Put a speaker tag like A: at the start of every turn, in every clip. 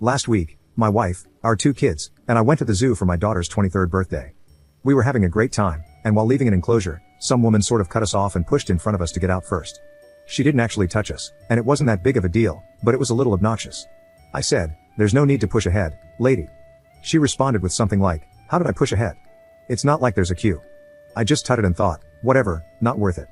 A: Last week, my wife, our 2 kids, and I went to the zoo for my daughter's 23rd birthday. We were having a great time, and while leaving an enclosure, some woman sort of cut us off and pushed in front of us to get out first. She didn't actually touch us, and it wasn't that big of a deal, but it was a little obnoxious. I said, "There's no need to push ahead, lady." She responded with something like, "How did I push ahead? It's not like there's a queue." I just tutted and thought, whatever, not worth it.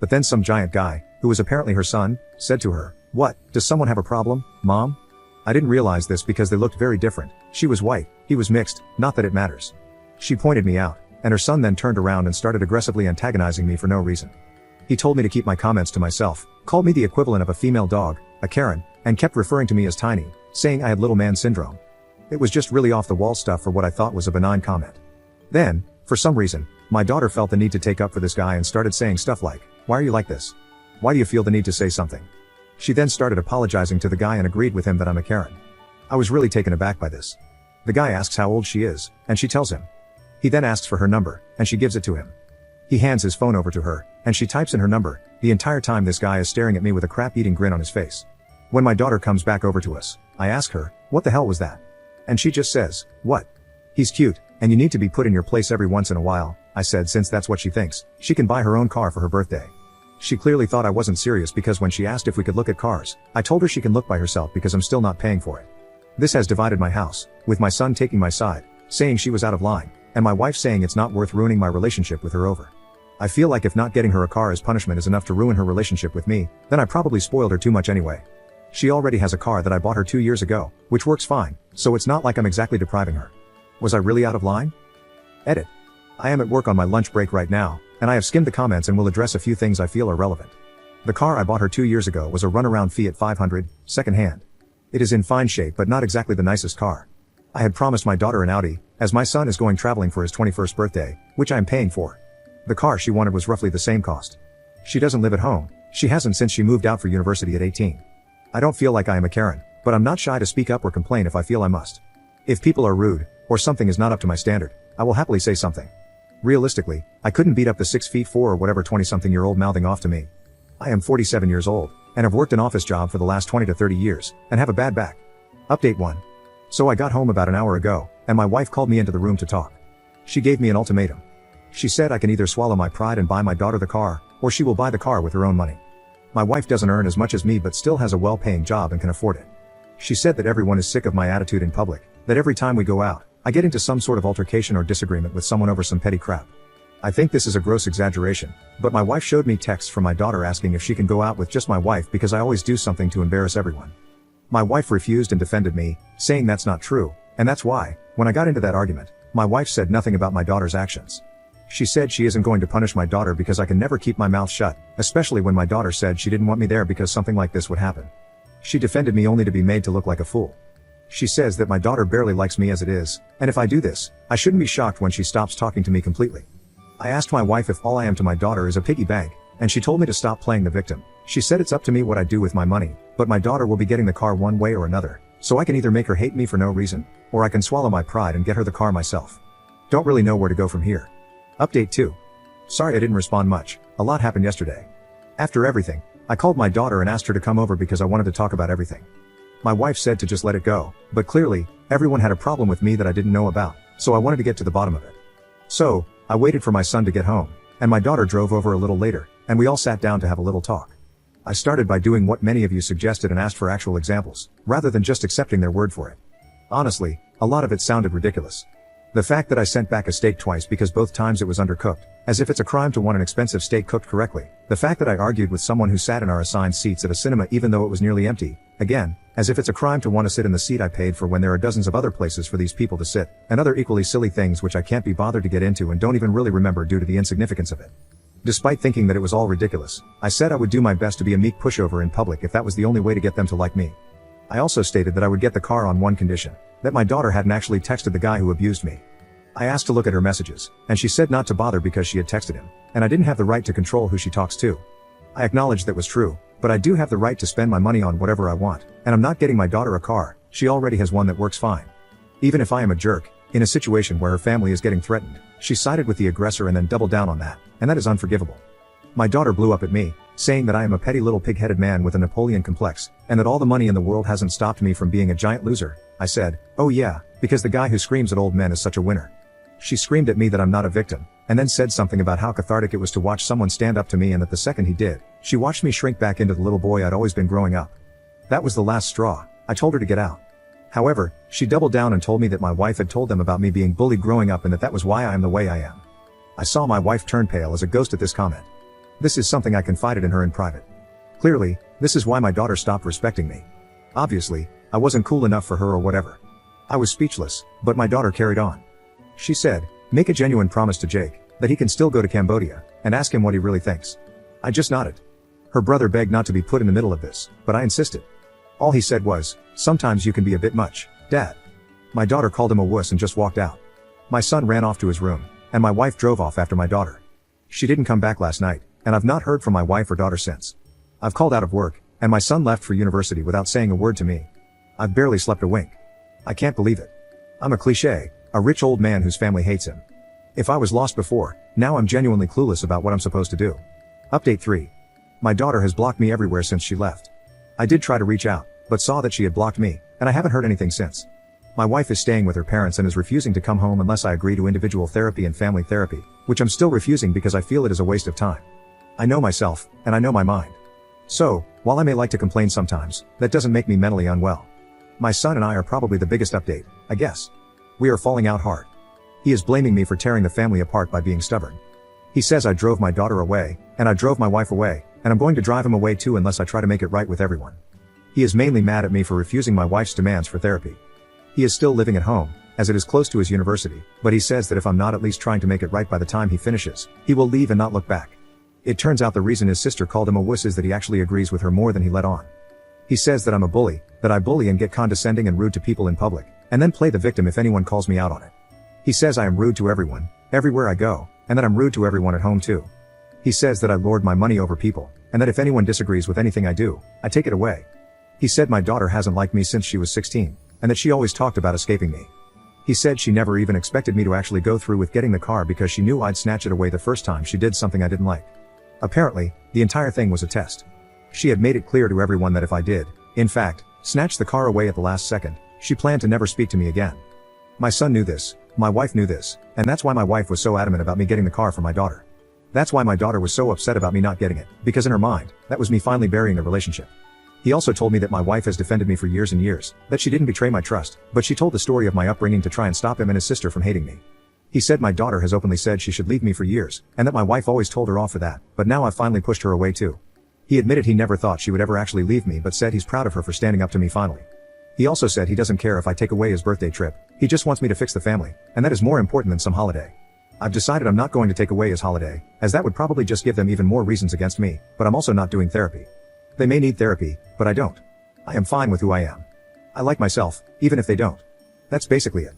A: But then some giant guy, who was apparently her son, said to her, "What, does someone have a problem, Mom?" I didn't realize this because they looked very different. She was white, he was mixed, not that it matters. She pointed me out, and her son then turned around and started aggressively antagonizing me for no reason. He told me to keep my comments to myself, called me the equivalent of a female dog, a Karen, and kept referring to me as tiny, saying I had little man syndrome. It was just really off the wall stuff for what I thought was a benign comment. Then, for some reason, my daughter felt the need to take up for this guy and started saying stuff like, "Why are you like this? Why do you feel the need to say something?" She then started apologizing to the guy and agreed with him that I'm a Karen. I was really taken aback by this. The guy asks how old she is, and she tells him. He then asks for her number, and she gives it to him. He hands his phone over to her, and she types in her number. The entire time this guy is staring at me with a crap-eating grin on his face. When my daughter comes back over to us, I ask her, "What the hell was that?" And she just says, "What? He's cute, and you need to be put in your place every once in a while," I said, since that's what she thinks. She can buy her own car for her birthday. She clearly thought I wasn't serious because when she asked if we could look at cars, I told her she can look by herself because I'm still not paying for it. This has divided my house, with my son taking my side, saying she was out of line, and my wife saying it's not worth ruining my relationship with her over. I feel like if not getting her a car as punishment is enough to ruin her relationship with me, then I probably spoiled her too much anyway. She already has a car that I bought her 2 years ago, which works fine, so it's not like I'm exactly depriving her. Was I really out of line? Edit. I am at work on my lunch break right now, and I have skimmed the comments and will address a few things I feel are relevant. The car I bought her 2 years ago was a runaround Fiat 500, second-hand. It is in fine shape but not exactly the nicest car. I had promised my daughter an Audi, as my son is going traveling for his 21st birthday, which I am paying for. The car she wanted was roughly the same cost. She doesn't live at home. She hasn't since she moved out for university at 18. I don't feel like I am a Karen, but I'm not shy to speak up or complain if I feel I must. If people are rude, or something is not up to my standard, I will happily say something. Realistically, I couldn't beat up the 6'4" or whatever 20-something-year-old mouthing off to me. I am 47 years old, and have worked an office job for the last 20 to 30 years, and have a bad back. Update 1. So I got home about an hour ago, and my wife called me into the room to talk. She gave me an ultimatum. She said I can either swallow my pride and buy my daughter the car, or she will buy the car with her own money. My wife doesn't earn as much as me but still has a well-paying job and can afford it. She said that everyone is sick of my attitude in public, that every time we go out, I get into some sort of altercation or disagreement with someone over some petty crap. I think this is a gross exaggeration, but my wife showed me texts from my daughter asking if she can go out with just my wife because I always do something to embarrass everyone. My wife refused and defended me, saying that's not true, and that's why, when I got into that argument, my wife said nothing about my daughter's actions. She said she isn't going to punish my daughter because I can never keep my mouth shut, especially when my daughter said she didn't want me there because something like this would happen. She defended me only to be made to look like a fool. She says that my daughter barely likes me as it is, and if I do this, I shouldn't be shocked when she stops talking to me completely. I asked my wife if all I am to my daughter is a piggy bank, and she told me to stop playing the victim. She said it's up to me what I do with my money, but my daughter will be getting the car one way or another, so I can either make her hate me for no reason, or I can swallow my pride and get her the car myself. Don't really know where to go from here. Update 2. Sorry I didn't respond much, a lot happened yesterday. After everything, I called my daughter and asked her to come over because I wanted to talk about everything. My wife said to just let it go, but clearly, everyone had a problem with me that I didn't know about, so I wanted to get to the bottom of it. So, I waited for my son to get home, and my daughter drove over a little later, and we all sat down to have a little talk. I started by doing what many of you suggested and asked for actual examples, rather than just accepting their word for it. Honestly, a lot of it sounded ridiculous. The fact that I sent back a steak twice because both times it was undercooked, as if it's a crime to want an expensive steak cooked correctly. The fact that I argued with someone who sat in our assigned seats at a cinema even though it was nearly empty, again, as if it's a crime to want to sit in the seat I paid for when there are dozens of other places for these people to sit, and other equally silly things which I can't be bothered to get into and don't even really remember due to the insignificance of it. Despite thinking that it was all ridiculous, I said I would do my best to be a meek pushover in public if that was the only way to get them to like me. I also stated that I would get the car on one condition, that my daughter hadn't actually texted the guy who abused me. I asked to look at her messages, and she said not to bother because she had texted him, and I didn't have the right to control who she talks to. I acknowledged that was true, but I do have the right to spend my money on whatever I want, and I'm not getting my daughter a car, she already has one that works fine. Even if I am a jerk, in a situation where her family is getting threatened, she sided with the aggressor and then doubled down on that, and that is unforgivable. My daughter blew up at me, saying that I am a petty little pig-headed man with a Napoleon complex, and that all the money in the world hasn't stopped me from being a giant loser. I said, "Oh yeah, because the guy who screams at old men is such a winner." She screamed at me that I'm not a victim, and then said something about how cathartic it was to watch someone stand up to me, and that the second he did, she watched me shrink back into the little boy I'd always been growing up. That was the last straw. I told her to get out. However, she doubled down and told me that my wife had told them about me being bullied growing up and that was why I am the way I am. I saw my wife turn pale as a ghost at this comment. This is something I confided in her in private. Clearly, this is why my daughter stopped respecting me. Obviously, I wasn't cool enough for her or whatever. I was speechless, but my daughter carried on. She said, "Make a genuine promise to Jake, that he can still go to Cambodia, and ask him what he really thinks." I just nodded. Her brother begged not to be put in the middle of this, but I insisted. All he said was, "Sometimes you can be a bit much, Dad." My daughter called him a wuss and just walked out. My son ran off to his room, and my wife drove off after my daughter. She didn't come back last night, and I've not heard from my wife or daughter since. I've called out of work, and my son left for university without saying a word to me. I've barely slept a wink. I can't believe it. I'm a cliché, a rich old man whose family hates him. If I was lost before, now I'm genuinely clueless about what I'm supposed to do. Update 3. My daughter has blocked me everywhere since she left. I did try to reach out, but saw that she had blocked me, and I haven't heard anything since. My wife is staying with her parents and is refusing to come home unless I agree to individual therapy and family therapy, which I'm still refusing because I feel it is a waste of time. I know myself, and I know my mind. So, while I may like to complain sometimes, that doesn't make me mentally unwell. My son and I are probably the biggest update, I guess. We are falling out hard. He is blaming me for tearing the family apart by being stubborn. He says I drove my daughter away, and I drove my wife away, and I'm going to drive him away too unless I try to make it right with everyone. He is mainly mad at me for refusing my wife's demands for therapy. He is still living at home, as it is close to his university, but he says that if I'm not at least trying to make it right by the time he finishes, he will leave and not look back. It turns out the reason his sister called him a wuss is that he actually agrees with her more than he let on. He says that I'm a bully, that I bully and get condescending and rude to people in public, and then play the victim if anyone calls me out on it. He says I am rude to everyone, everywhere I go, and that I'm rude to everyone at home too. He says that I lord my money over people, and that if anyone disagrees with anything I do, I take it away. He said my daughter hasn't liked me since she was 16, and that she always talked about escaping me. He said she never even expected me to actually go through with getting the car because she knew I'd snatch it away the first time she did something I didn't like. Apparently, the entire thing was a test. She had made it clear to everyone that if I did, in fact, snatch the car away at the last second, she planned to never speak to me again. My son knew this, my wife knew this, and that's why my wife was so adamant about me getting the car for my daughter. That's why my daughter was so upset about me not getting it, because in her mind, that was me finally burying the relationship. He also told me that my wife has defended me for years and years, that she didn't betray my trust, but she told the story of my upbringing to try and stop him and his sister from hating me. He said my daughter has openly said she should leave me for years, and that my wife always told her off for that, but now I've finally pushed her away too. He admitted he never thought she would ever actually leave me but said he's proud of her for standing up to me finally. He also said he doesn't care if I take away his birthday trip, he just wants me to fix the family, and that is more important than some holiday. I've decided I'm not going to take away his holiday, as that would probably just give them even more reasons against me, but I'm also not doing therapy. They may need therapy, but I don't. I am fine with who I am. I like myself, even if they don't. That's basically it.